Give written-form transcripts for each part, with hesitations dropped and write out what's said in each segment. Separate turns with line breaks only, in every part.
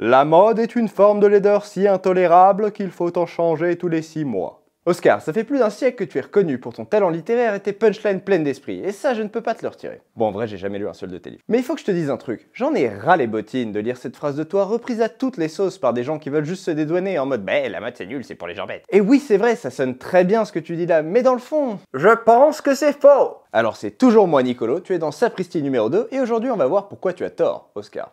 La mode est une forme de laideur si intolérable qu'il faut en changer tous les 6 mois. Oscar, ça fait plus d'un siècle que tu es reconnu pour ton talent littéraire et tes punchlines pleines d'esprit, et ça je ne peux pas te le retirer. Bon, en vrai, j'ai jamais lu un seul de tes livres. Mais il faut que je te dise un truc, j'en ai ras les bottines de lire cette phrase de toi reprise à toutes les sauces par des gens qui veulent juste se dédouaner en mode « Bah, la mode c'est nul, c'est pour les gens bêtes ». Et oui, c'est vrai, ça sonne très bien ce que tu dis là, mais dans le fond, je pense que c'est faux. Alors c'est toujours moi Nicolo, tu es dans Sapristi numéro 2, et aujourd'hui on va voir pourquoi tu as tort, Oscar.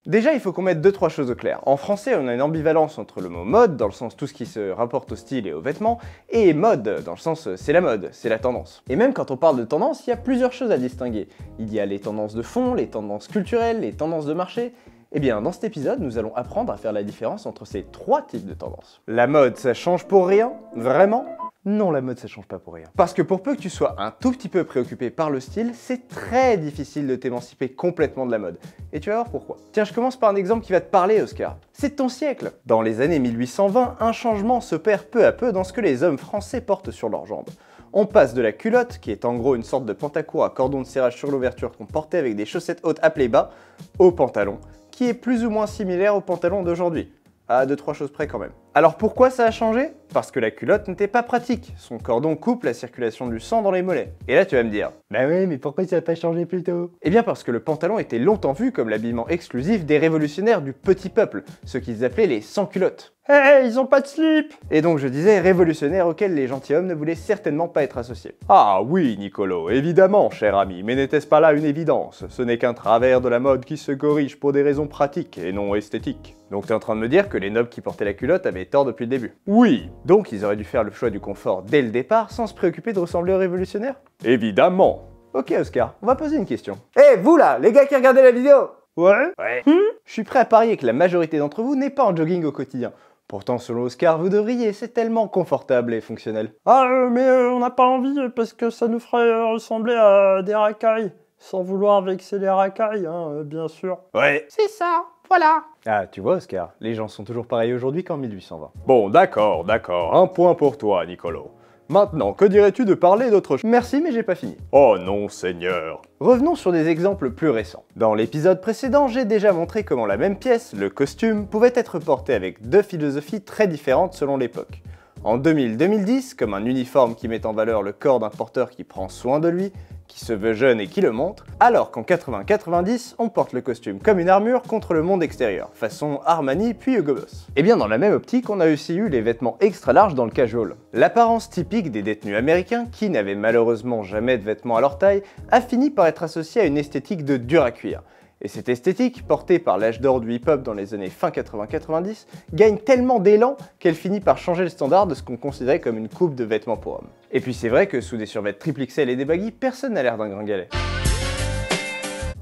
Déjà, il faut qu'on mette 2-3 choses au clair. En français, on a une ambivalence entre le mot mode, dans le sens tout ce qui se rapporte au style et aux vêtements, et mode, dans le sens c'est la mode, c'est la tendance. Et même quand on parle de tendance, il y a plusieurs choses à distinguer. Il y a les tendances de fond, les tendances culturelles, les tendances de marché. Eh bien, dans cet épisode, nous allons apprendre à faire la différence entre ces 3 types de tendances. La mode, ça change pour rien? Vraiment? Non, la mode ça change pas pour rien. Parce que pour peu que tu sois un tout petit peu préoccupé par le style, c'est très difficile de t'émanciper complètement de la mode. Et tu vas voir pourquoi. Tiens, je commence par un exemple qui va te parler, Oscar. C'est de ton siècle. Dans les années 1820, un changement s'opère peu à peu dans ce que les hommes français portent sur leurs jambes. On passe de la culotte, qui est en gros une sorte de pantacourt à cordon de serrage sur l'ouverture qu'on portait avec des chaussettes hautes appelées bas, au pantalon, qui est plus ou moins similaire au pantalon d'aujourd'hui. À 2-3 choses près quand même. Alors pourquoi ça a changé? Parce que la culotte n'était pas pratique. Son cordon coupe la circulation du sang dans les mollets. Et là tu vas me dire, bah ouais, mais pourquoi ça n'a pas changé plus tôt? Eh bien parce que le pantalon était longtemps vu comme l'habillement exclusif des révolutionnaires du petit peuple, ceux qu'ils appelaient les sans-culottes. Hey, ils ont pas de slip! Et donc je disais révolutionnaires auxquels les gentilshommes ne voulaient certainement pas être associés. Ah oui, Nicolo, évidemment, cher ami, mais n'était-ce pas là une évidence? Ce n'est qu'un travers de la mode qui se corrige pour des raisons pratiques et non esthétiques. Donc t'es en train de me dire que les nobles qui portaient la culotte avaient tort depuis le début? Oui! Donc ils auraient dû faire le choix du confort dès le départ sans se préoccuper de ressembler aux révolutionnaires? Évidemment! Ok Oscar, on va poser une question. Eh vous là, les gars qui regardez la vidéo! Ouais? Ouais. Je suis prêt à parier que la majorité d'entre vous n'est pas en jogging au quotidien. Pourtant, selon Oscar, vous devriez, c'est tellement confortable et fonctionnel. Mais on n'a pas envie parce que ça nous ferait ressembler à des racailles. Sans vouloir vexer les racailles, hein, bien sûr. Ouais. C'est ça, voilà. Ah, tu vois, Oscar, les gens sont toujours pareils aujourd'hui qu'en 1820. Bon, d'accord, un point pour toi, Nicolo. Maintenant, que dirais-tu de parler d'autre chose? Merci, mais j'ai pas fini. Oh non, Seigneur. Revenons sur des exemples plus récents. Dans l'épisode précédent, j'ai déjà montré comment la même pièce, le costume, pouvait être porté avec 2 philosophies très différentes selon l'époque. En 2000-2010, comme un uniforme qui met en valeur le corps d'un porteur qui prend soin de lui, qui se veut jeune et qui le montre, alors qu'en 80-90, on porte le costume comme une armure contre le monde extérieur, façon Armani puis Hugo Boss. Et bien dans la même optique, on a aussi eu les vêtements extra larges dans le casual. L'apparence typique des détenus américains, qui n'avaient malheureusement jamais de vêtements à leur taille, a fini par être associée à une esthétique de dur à cuire. Et cette esthétique, portée par l'âge d'or du hip-hop dans les années fin 80-90, gagne tellement d'élan qu'elle finit par changer le standard de ce qu'on considérait comme une coupe de vêtements pour hommes. Et puis c'est vrai que sous des survêtements triple XL et des baggy, personne n'a l'air d'un gringalet.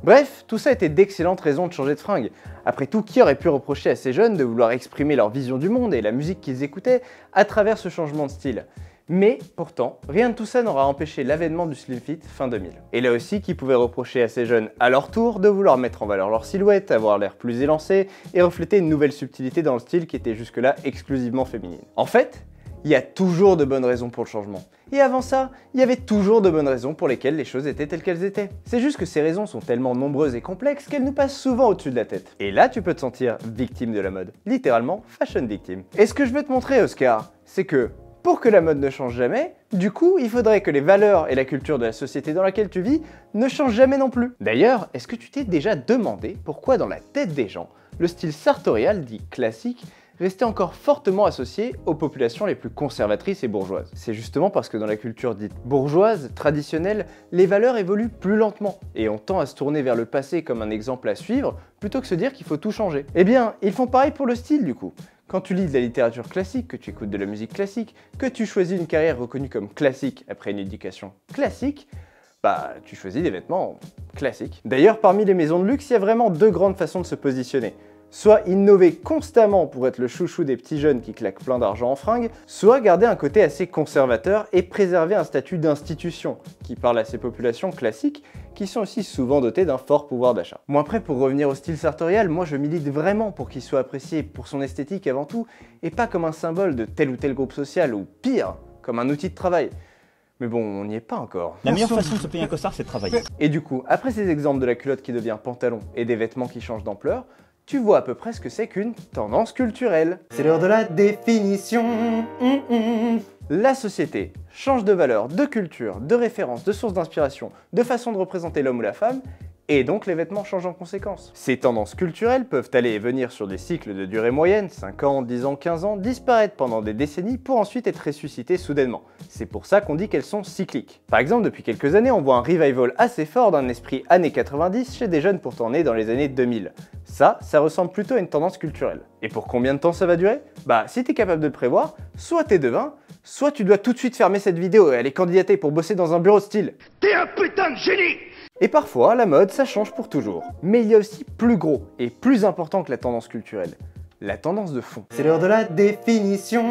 Bref, tout ça était d'excellentes raisons de changer de fringue. Après tout, qui aurait pu reprocher à ces jeunes de vouloir exprimer leur vision du monde et la musique qu'ils écoutaient à travers ce changement de style? Mais pourtant, rien de tout ça n'aura empêché l'avènement du slim fit fin 2000. Et là aussi, qui pouvait reprocher à ces jeunes à leur tour de vouloir mettre en valeur leur silhouette, avoir l'air plus élancé et refléter une nouvelle subtilité dans le style qui était jusque-là exclusivement féminine. En fait, il y a toujours de bonnes raisons pour le changement. Et avant ça, il y avait toujours de bonnes raisons pour lesquelles les choses étaient telles qu'elles étaient. C'est juste que ces raisons sont tellement nombreuses et complexes qu'elles nous passent souvent au-dessus de la tête. Et là, tu peux te sentir victime de la mode. Littéralement, fashion victime. Et ce que je veux te montrer, Oscar, c'est que pour que la mode ne change jamais, du coup, il faudrait que les valeurs et la culture de la société dans laquelle tu vis ne changent jamais non plus. D'ailleurs, est-ce que tu t'es déjà demandé pourquoi dans la tête des gens, le style sartorial dit classique restait encore fortement associé aux populations les plus conservatrices et bourgeoises? C'est justement parce que dans la culture dite bourgeoise, traditionnelle, les valeurs évoluent plus lentement et on tend à se tourner vers le passé comme un exemple à suivre plutôt que se dire qu'il faut tout changer. Eh bien, ils font pareil pour le style du coup. Quand tu lis de la littérature classique, que tu écoutes de la musique classique, que tu choisis une carrière reconnue comme classique après une éducation classique, bah tu choisis des vêtements classiques. D'ailleurs, parmi les maisons de luxe, il y a vraiment 2 grandes façons de se positionner. Soit innover constamment pour être le chouchou des petits jeunes qui claquent plein d'argent en fringues, soit garder un côté assez conservateur et préserver un statut d'institution qui parle à ces populations classiques qui sont aussi souvent dotées d'un fort pouvoir d'achat. Bon après, pour revenir au style sartorial, moi je milite vraiment pour qu'il soit apprécié pour son esthétique avant tout et pas comme un symbole de tel ou tel groupe social ou pire, comme un outil de travail. Mais bon, on n'y est pas encore.
La meilleure façon de se payer un costard, c'est de travailler.
Et du coup, après ces exemples de la culotte qui devient pantalon et des vêtements qui changent d'ampleur, tu vois à peu près ce que c'est qu'une tendance culturelle. C'est l'heure de la définition. La société change de valeur, de culture, de référence, de source d'inspiration, de façon de représenter l'homme ou la femme, et donc les vêtements changent en conséquence. Ces tendances culturelles peuvent aller et venir sur des cycles de durée moyenne, 5 ans, 10 ans, 15 ans, disparaître pendant des décennies pour ensuite être ressuscitées soudainement. C'est pour ça qu'on dit qu'elles sont cycliques. Par exemple, depuis quelques années, on voit un revival assez fort d'un esprit années 90 chez des jeunes pourtant nés dans les années 2000. Ça ressemble plutôt à une tendance culturelle. Et pour combien de temps ça va durer? Bah, si t'es capable de le prévoir, soit t'es devin, soit tu dois tout de suite fermer cette vidéo et aller candidater pour bosser dans un bureau de style. T'es un putain de génie! Et parfois, la mode, ça change pour toujours. Mais il y a aussi plus gros et plus important que la tendance culturelle. La tendance de fond. C'est l'heure de la définition.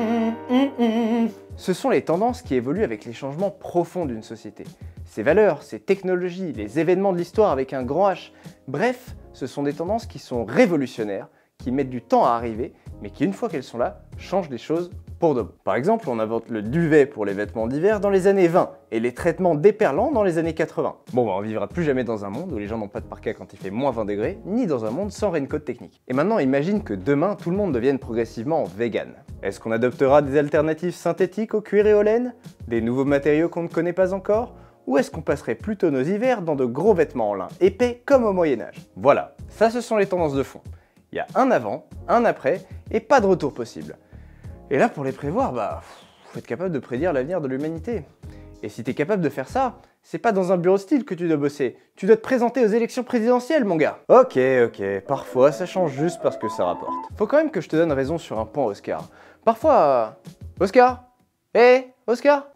Ce sont les tendances qui évoluent avec les changements profonds d'une société. Ses valeurs, ses technologies, les événements de l'histoire avec un grand H. Bref, ce sont des tendances qui sont révolutionnaires, qui mettent du temps à arriver, mais qui, une fois qu'elles sont là, changent les choses pour de bon. Par exemple, on invente le duvet pour les vêtements d'hiver dans les années 20 et les traitements déperlants dans les années 80. Bon, bah, on vivra plus jamais dans un monde où les gens n'ont pas de parka quand il fait moins 20 degrés, ni dans un monde sans raincoat technique. Et maintenant, imagine que demain, tout le monde devienne progressivement vegan. Est-ce qu'on adoptera des alternatives synthétiques au cuir et aux laines? Des nouveaux matériaux qu'on ne connaît pas encore? Ou est-ce qu'on passerait plutôt nos hivers dans de gros vêtements en lin épais comme au Moyen-Âge? Voilà, ça ce sont les tendances de fond. Il y a un avant, un après, et pas de retour possible. Et là, pour les prévoir, bah, faut être capable de prédire l'avenir de l'humanité. Et si t'es capable de faire ça, c'est pas dans un bureau style que tu dois bosser. Tu dois te présenter aux élections présidentielles, mon gars. Ok, parfois ça change juste parce que ça rapporte. Faut quand même que je te donne raison sur un point, Oscar. Parfois... Oscar? Oscar?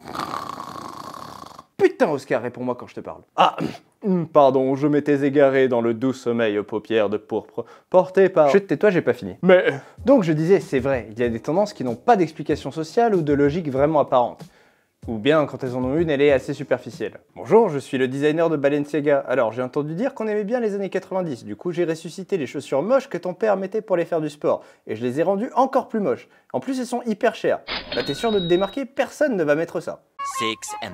Putain, Oscar, réponds-moi quand je te parle. Ah, pardon, je m'étais égaré dans le doux sommeil aux paupières de pourpre, porté par... Chut, tais-toi, j'ai pas fini. Mais... Donc je disais, c'est vrai, il y a des tendances qui n'ont pas d'explication sociale ou de logique vraiment apparente. Ou bien, quand elles en ont une, elle est assez superficielle. Bonjour, je suis le designer de Balenciaga. Alors, j'ai entendu dire qu'on aimait bien les années 90, du coup j'ai ressuscité les chaussures moches que ton père mettait pour aller faire du sport, et je les ai rendues encore plus moches. En plus, elles sont hyper chères. Bah t'es sûr de te démarquer? Personne ne va mettre ça.
6.5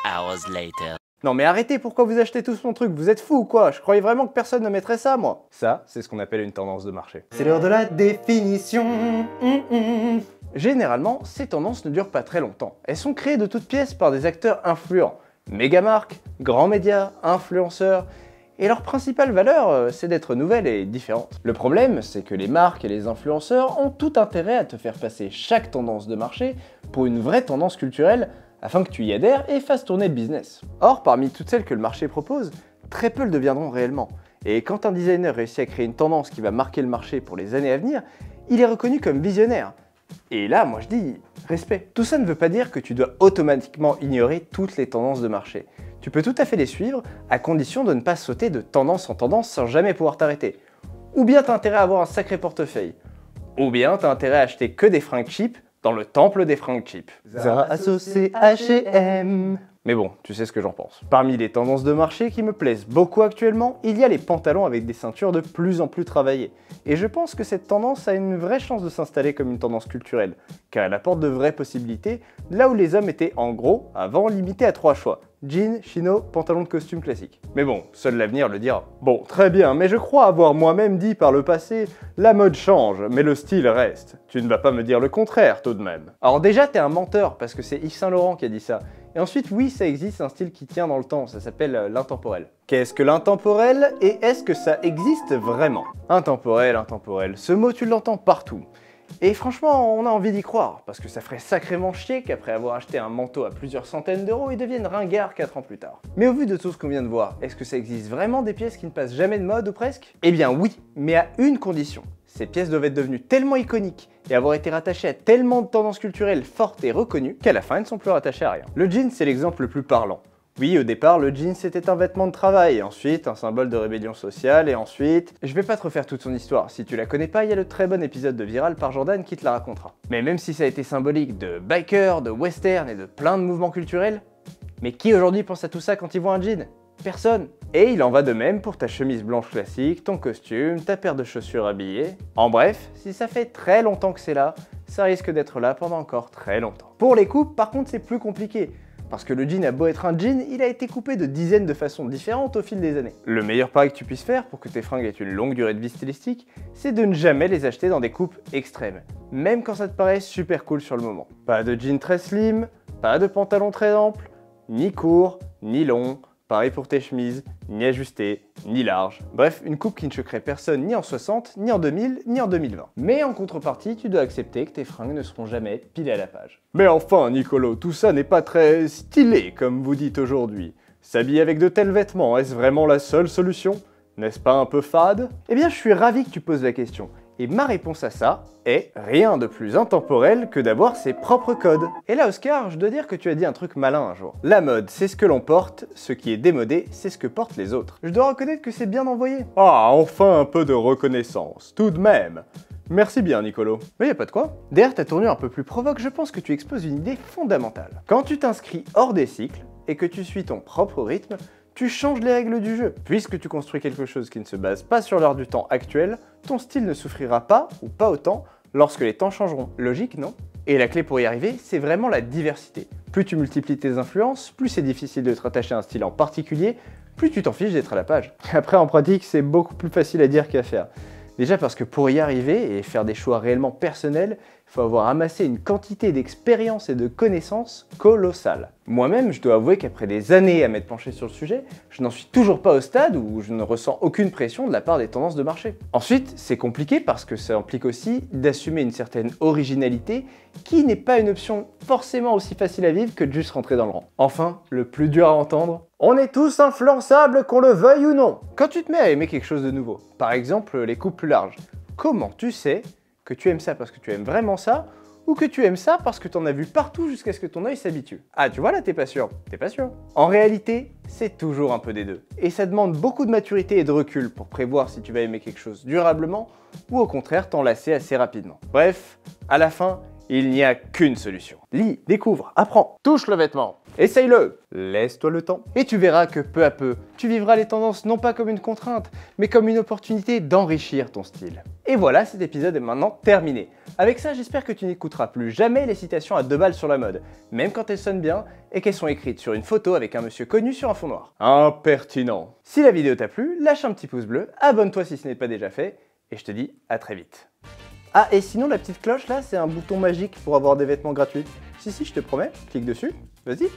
hours later.
Non mais arrêtez, pourquoi vous achetez tous mon truc? Vous êtes fous ou quoi? Je croyais vraiment que personne ne mettrait ça, moi. Ça, c'est ce qu'on appelle une tendance de marché. C'est l'heure de la définition. Généralement, ces tendances ne durent pas très longtemps. Elles sont créées de toutes pièces par des acteurs influents. Mégamarques, grands médias, influenceurs... Et leur principale valeur, c'est d'être nouvelle et différente. Le problème, c'est que les marques et les influenceurs ont tout intérêt à te faire passer chaque tendance de marché pour une vraie tendance culturelle afin que tu y adhères et fasses tourner le business. Or, parmi toutes celles que le marché propose, très peu le deviendront réellement. Et quand un designer réussit à créer une tendance qui va marquer le marché pour les années à venir, il est reconnu comme visionnaire. Et là, moi je dis, respect. Tout ça ne veut pas dire que tu dois automatiquement ignorer toutes les tendances de marché. Tu peux tout à fait les suivre, à condition de ne pas sauter de tendance en tendance sans jamais pouvoir t'arrêter. Ou bien t'as intérêt à avoir un sacré portefeuille. Ou bien t'as intérêt à acheter que des fringues cheap dans le temple des fringues cheap. Zara, Asos et H&M. Mais bon, tu sais ce que j'en pense. Parmi les tendances de marché qui me plaisent beaucoup actuellement, il y a les pantalons avec des ceintures de plus en plus travaillées. Et je pense que cette tendance a une vraie chance de s'installer comme une tendance culturelle, car elle apporte de vraies possibilités, là où les hommes étaient en gros, avant, limités à 3 choix. Jean, chino, pantalon de costume classique. Mais bon, seul l'avenir le dira. Bon, très bien, mais je crois avoir moi-même dit par le passé, la mode change, mais le style reste. Tu ne vas pas me dire le contraire, tout de même. Alors déjà, t'es un menteur, parce que c'est Yves Saint Laurent qui a dit ça. Et ensuite, oui, ça existe un style qui tient dans le temps, ça s'appelle l'intemporel. Qu'est-ce que l'intemporel et est-ce que ça existe vraiment? Intemporel, ce mot tu l'entends partout. Et franchement, on a envie d'y croire, parce que ça ferait sacrément chier qu'après avoir acheté un manteau à plusieurs centaines d'euros, il devienne ringard 4 ans plus tard. Mais au vu de tout ce qu'on vient de voir, est-ce que ça existe vraiment des pièces qui ne passent jamais de mode ou presque? Eh bien oui, mais à une condition. Ces pièces doivent être devenues tellement iconiques et avoir été rattachées à tellement de tendances culturelles fortes et reconnues qu'à la fin, elles ne sont plus rattachées à rien. Le jean, c'est l'exemple le plus parlant. Oui, au départ, le jean c'était un vêtement de travail, et ensuite un symbole de rébellion sociale, et ensuite... Je vais pas te refaire toute son histoire, si tu la connais pas, il y a le très bon épisode de Viral par Jordan qui te la racontera. Mais même si ça a été symbolique de biker, de western et de plein de mouvements culturels, mais qui aujourd'hui pense à tout ça quand il voit un jean? Personne. Et il en va de même pour ta chemise blanche classique, ton costume, ta paire de chaussures habillées. En bref, si ça fait très longtemps que c'est là, ça risque d'être là pendant encore très longtemps. Pour les coupes, par contre, c'est plus compliqué. Parce que le jean a beau être un jean, il a été coupé de dizaines de façons différentes au fil des années. Le meilleur pari que tu puisses faire pour que tes fringues aient une longue durée de vie stylistique, c'est de ne jamais les acheter dans des coupes extrêmes, même quand ça te paraît super cool sur le moment. Pas de jean très slim, pas de pantalon très ample, ni court, ni long, pareil pour tes chemises, ni ajusté, ni large. Bref, une coupe qui ne choquerait personne ni en 60, ni en 2000, ni en 2020. Mais en contrepartie, tu dois accepter que tes fringues ne seront jamais pilées à la page. Mais enfin, Nicolo, tout ça n'est pas très stylé, comme vous dites aujourd'hui. S'habiller avec de tels vêtements, est-ce vraiment la seule solution? N'est-ce pas un peu fade? Eh bien, je suis ravi que tu poses la question. Et ma réponse à ça est rien de plus intemporel que d'avoir ses propres codes. Et là, Oscar, je dois dire que tu as dit un truc malin un jour. La mode, c'est ce que l'on porte, ce qui est démodé, c'est ce que portent les autres. Je dois reconnaître que c'est bien envoyé. Ah, enfin un peu de reconnaissance, tout de même. Merci bien, Nicolo. Mais y a pas de quoi. Derrière ta tournure un peu plus provoque, je pense que tu exposes une idée fondamentale. Quand tu t'inscris hors des cycles et que tu suis ton propre rythme, tu changes les règles du jeu. Puisque tu construis quelque chose qui ne se base pas sur l'heure du temps actuel, ton style ne souffrira pas, ou pas autant, lorsque les temps changeront. Logique, non? Et la clé pour y arriver, c'est vraiment la diversité. Plus tu multiplies tes influences, plus c'est difficile de te rattacher à un style en particulier, plus tu t'en fiches d'être à la page. Après, en pratique, c'est beaucoup plus facile à dire qu'à faire. Déjà parce que pour y arriver et faire des choix réellement personnels, il faut avoir amassé une quantité d'expérience et de connaissances colossales. Moi-même, je dois avouer qu'après des années à m'être penché sur le sujet, je n'en suis toujours pas au stade où je ne ressens aucune pression de la part des tendances de marché. Ensuite, c'est compliqué parce que ça implique aussi d'assumer une certaine originalité qui n'est pas une option forcément aussi facile à vivre que de juste rentrer dans le rang. Enfin, le plus dur à entendre, on est tous influençables qu'on le veuille ou non. Quand tu te mets à aimer quelque chose de nouveau, par exemple les coupes plus larges, comment tu sais que tu aimes ça parce que tu aimes vraiment ça, ou que tu aimes ça parce que tu en as vu partout jusqu'à ce que ton œil s'habitue? Ah, tu vois là, t'es pas sûr. T'es pas sûr. En réalité, c'est toujours un peu des deux. Et ça demande beaucoup de maturité et de recul pour prévoir si tu vas aimer quelque chose durablement, ou au contraire t'en lasser assez rapidement. Bref, à la fin, il n'y a qu'une solution. Lis, découvre, apprends, touche le vêtement, essaye-le, laisse-toi le temps. Et tu verras que peu à peu, tu vivras les tendances non pas comme une contrainte, mais comme une opportunité d'enrichir ton style. Et voilà, cet épisode est maintenant terminé. Avec ça, j'espère que tu n'écouteras plus jamais les citations à 2 balles sur la mode, même quand elles sonnent bien et qu'elles sont écrites sur une photo avec un monsieur connu sur un fond noir. Impertinent. Si la vidéo t'a plu, lâche un petit pouce bleu, abonne-toi si ce n'est pas déjà fait, et je te dis à très vite. Ah, et sinon, la petite cloche là, c'est un bouton magique pour avoir des vêtements gratuits. Si, je te promets, clique dessus, vas-y.